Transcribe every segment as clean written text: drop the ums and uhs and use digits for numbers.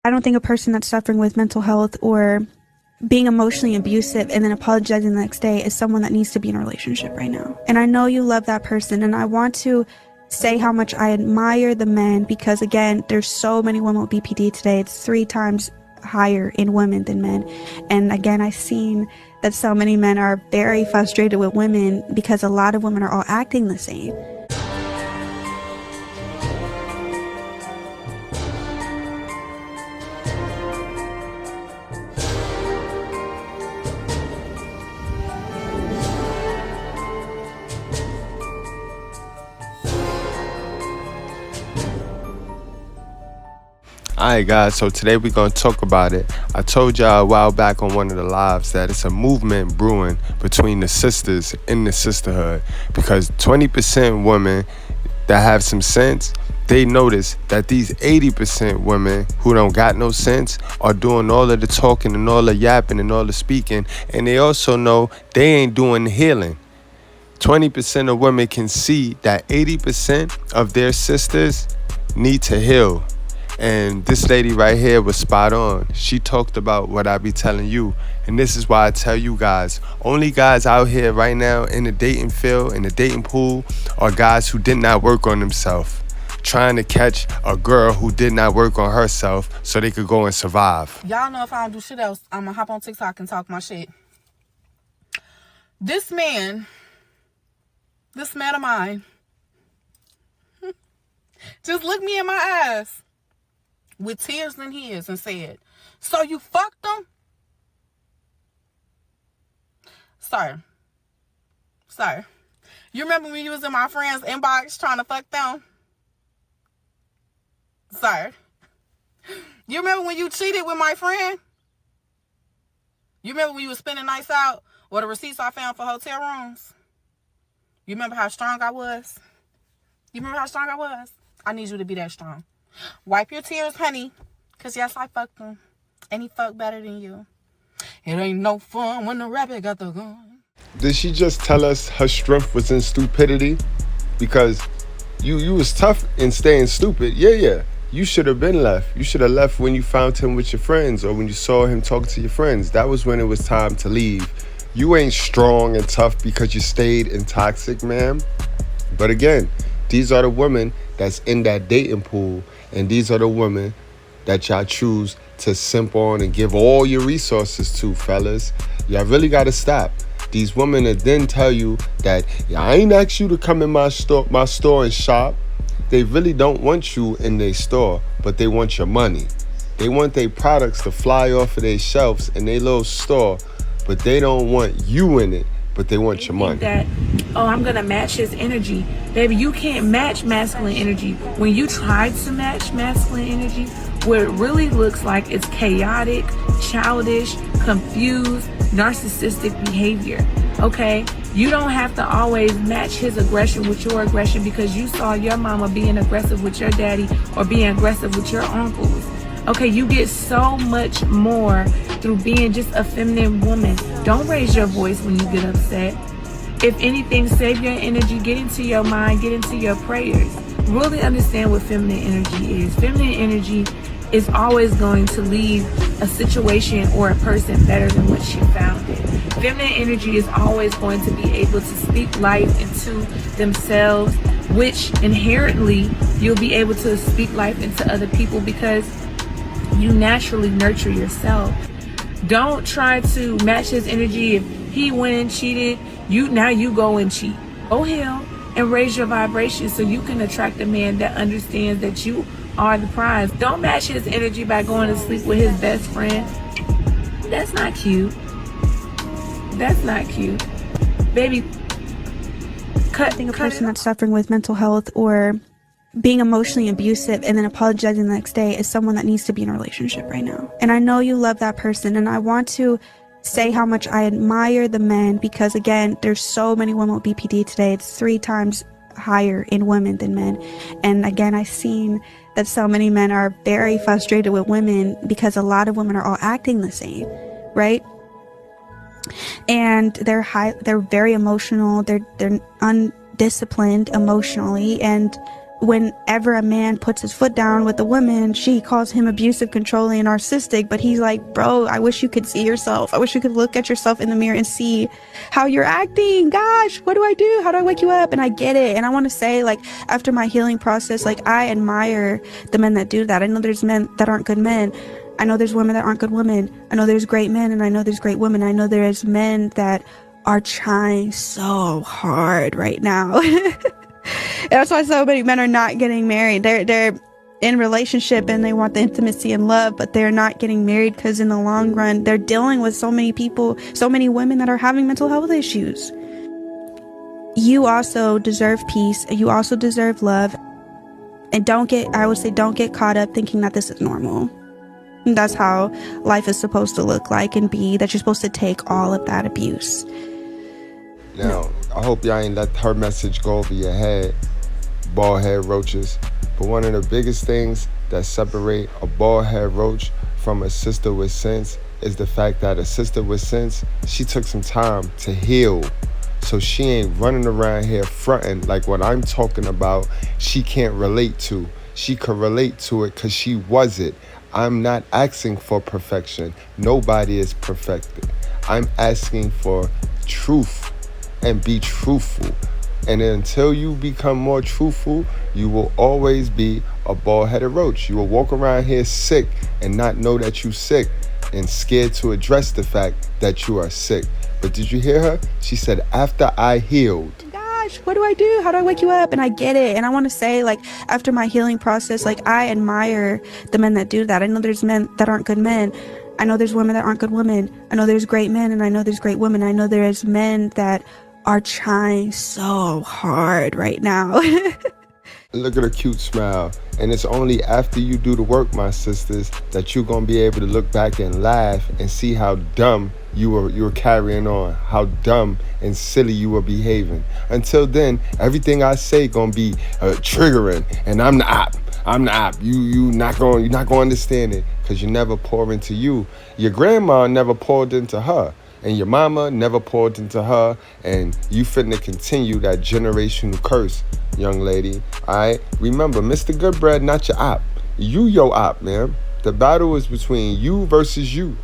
I don't think a person that's suffering with mental health or being emotionally abusive and then apologizing the next day is someone that needs to be in a relationship right now. And I know you love that person, and I want to say how much I admire the men, because again, there's so many women with BPD today. It's 3 times higher in women than men. And again, I've seen that so many men are very frustrated with women because a lot of women are all acting the same. Alright guys, so today we're going to talk about it. I told y'all a while back on one of the lives that it's a movement brewing between the sisters in the sisterhood, because 20% women that have some sense, they notice that these 80% women who don't got no sense are doing all of the talking and all the yapping and all the speaking, and they also know they ain't doing the healing. 20% of women can see that 80% of their sisters need to heal. And this lady right here was spot on. She talked about what I be telling you. And this is why I tell you guys, only guys out here right now in the dating field, in the dating pool, are guys who did not work on themselves, trying to catch a girl who did not work on herself so they could go and survive. Y'all know if I don't do shit else, I'm gonna hop on TikTok and talk my shit. This man of mine, just looked me in my eyes with tears in his and said, "So you fucked them?" Sir. You remember when you was in my friend's inbox trying to fuck them? Sir. You remember when you cheated with my friend? You remember when you was spending nights out, or the receipts I found for hotel rooms? You remember how strong I was? I need you to be that strong. Wipe your tears, honey. Because yes, I fucked him. And he fucked better than you. It ain't no fun when the rabbit got the gun. Did she just tell us her strength was in stupidity? Because you was tough in staying stupid. Yeah. You should have been left. You should have left when you found him with your friends, or when you saw him talking to your friends. That was when it was time to leave. You ain't strong and tough because you stayed in toxic, ma'am. But again, these are the women that's in that dating pool, and these are the women that y'all choose to simp on and give all your resources to, fellas. Y'all really got to stop. These women that then tell you that, I ain't asked you to come in my store and shop. They really don't want you in their store, but they want your money. They want their products to fly off of their shelves in their little store, but they don't want you in it, but they want your money. That, I'm gonna match his energy. Baby, you can't match masculine energy. When you try to match masculine energy, what it really looks like is chaotic, childish, confused, narcissistic behavior. Okay? You don't have to always match his aggression with your aggression because you saw your mama being aggressive with your daddy or being aggressive with your uncles. Okay, you get so much more through being just a feminine woman. Don't raise your voice when you get upset. If anything, save your energy, get into your mind, get into your prayers. Really understand what feminine energy is. Feminine energy is always going to leave a situation or a person better than what she found it. Feminine energy is always going to be able to speak life into themselves, which inherently you'll be able to speak life into other people because you naturally nurture yourself. Don't try to match his energy. If he went and cheated, now you go and cheat. Go heal and raise your vibration so you can attract a man that understands that you are the prize. Don't match his energy by going to sleep with his best friend. That's not cute. Baby, I think a person that's suffering with mental health or being emotionally abusive and then apologizing the next day is someone that needs to be in a relationship right now. And I know you love that person, and I want to say how much I admire the men, because again, there's so many women with BPD today. It's 3 times higher in women than men. And again, I've seen that so many men are very frustrated with women because a lot of women are all acting the same, right? And they're very emotional, they're undisciplined emotionally, and whenever a man puts his foot down with a woman, she calls him abusive, controlling, and narcissistic. But he's like, bro, I wish you could see yourself. I wish you could look at yourself in the mirror and see how you're acting. Gosh, what do I do? How do I wake you up? And I get it. And I want to say, like, after my healing process, like, I admire the men that do that. I know there's men that aren't good men. I know there's women that aren't good women. I know there's great men, and I know there's great women. I know there's men that are trying so hard right now. And that's why so many men are not getting married. They're in relationship and they want the intimacy and love, but they're not getting married because in the long run, they're dealing with so many people, so many women that are having mental health issues. You also deserve peace. You also deserve love. And I would say, don't get caught up thinking that this is normal. And that's how life is supposed to look like and be, that you're supposed to take all of that abuse. Now, I hope y'all ain't let her message go over your head, bald head roaches. But one of the biggest things that separate a bald head roach from a sister with sense is the fact that a sister with sense, she took some time to heal. So she ain't running around here fronting like what I'm talking about she can't relate to. She could relate to it because she was it. I'm not asking for perfection. Nobody is perfected. I'm asking for truth. And be truthful. And until you become more truthful, you will always be a bald-headed roach. You will walk around here sick and not know that you're sick and scared to address the fact that you are sick. But did you hear her? She said, after I healed. Gosh, what do I do? How do I wake you up? And I get it. And I want to say, like, after my healing process, like, I admire the men that do that. I know there's men that aren't good men. I know there's women that aren't good women. I know there's great men, and I know there's great women. I know there's men that are trying so hard right now. Look at her cute smile. And it's only after you do the work, my sisters, that you're going to be able to look back and laugh and see how dumb you were carrying on, how dumb and silly you were behaving. Until then, everything I say going to be triggering, and I'm not. You're not going to understand it because you never pour into you. Your grandma never poured into her. And your mama never poured into her, and you finna continue that generational curse, young lady. Alright? Remember, Mr. Goodbread, not your op. You your op, man. The battle is between you versus you.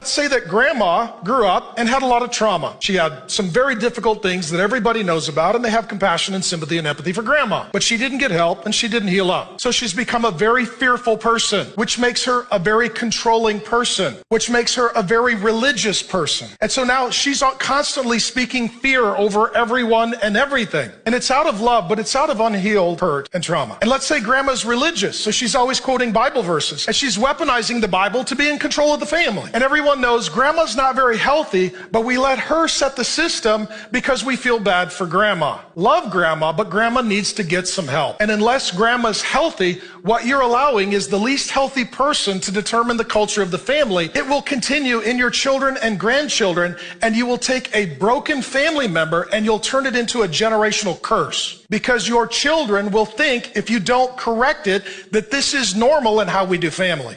Say that grandma grew up and had a lot of trauma. She had some very difficult things that everybody knows about, and they have compassion and sympathy and empathy for grandma. But she didn't get help and she didn't heal up. So she's become a very fearful person, which makes her a very controlling person, which makes her a very religious person. And so now she's constantly speaking fear over everyone and everything. And it's out of love, but it's out of unhealed hurt and trauma. And let's say grandma's religious, so she's always quoting Bible verses, and she's weaponizing the Bible to be in control of the family. And everyone knows grandma's not very healthy, but we let her set the system because we feel bad for grandma. Love grandma, but grandma needs to get some help. And unless grandma's healthy, what you're allowing is the least healthy person to determine the culture of the family. It will continue in your children and grandchildren, and you will take a broken family member and you'll turn it into a generational curse. Because your children will think, if you don't correct it, that this is normal in how we do family.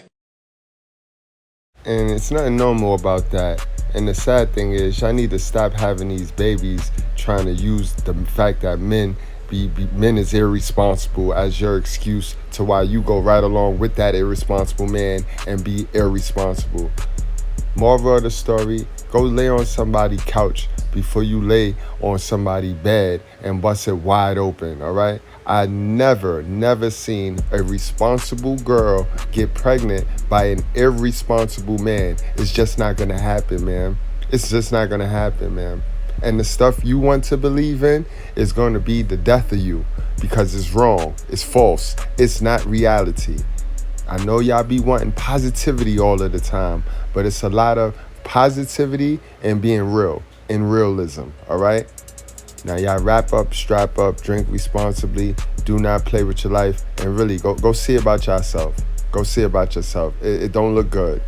And it's nothing normal about that. And the sad thing is, I need to stop having these babies trying to use the fact that men is irresponsible as your excuse to why you go right along with that irresponsible man and be irresponsible. Moral of the story, go lay on somebody's couch before you lay on somebody's bed and bust it wide open, all right? I never seen a responsible girl get pregnant by an irresponsible man. It's just not gonna happen, man. It's just not gonna happen, man. And the stuff you want to believe in is gonna be the death of you because it's wrong, it's false, it's not reality. I know y'all be wanting positivity all of the time, but it's a lot of positivity and being real, and realism, all right? Now y'all wrap up, strap up, drink responsibly, do not play with your life, and really go see about yourself. Go see about yourself. It don't look good.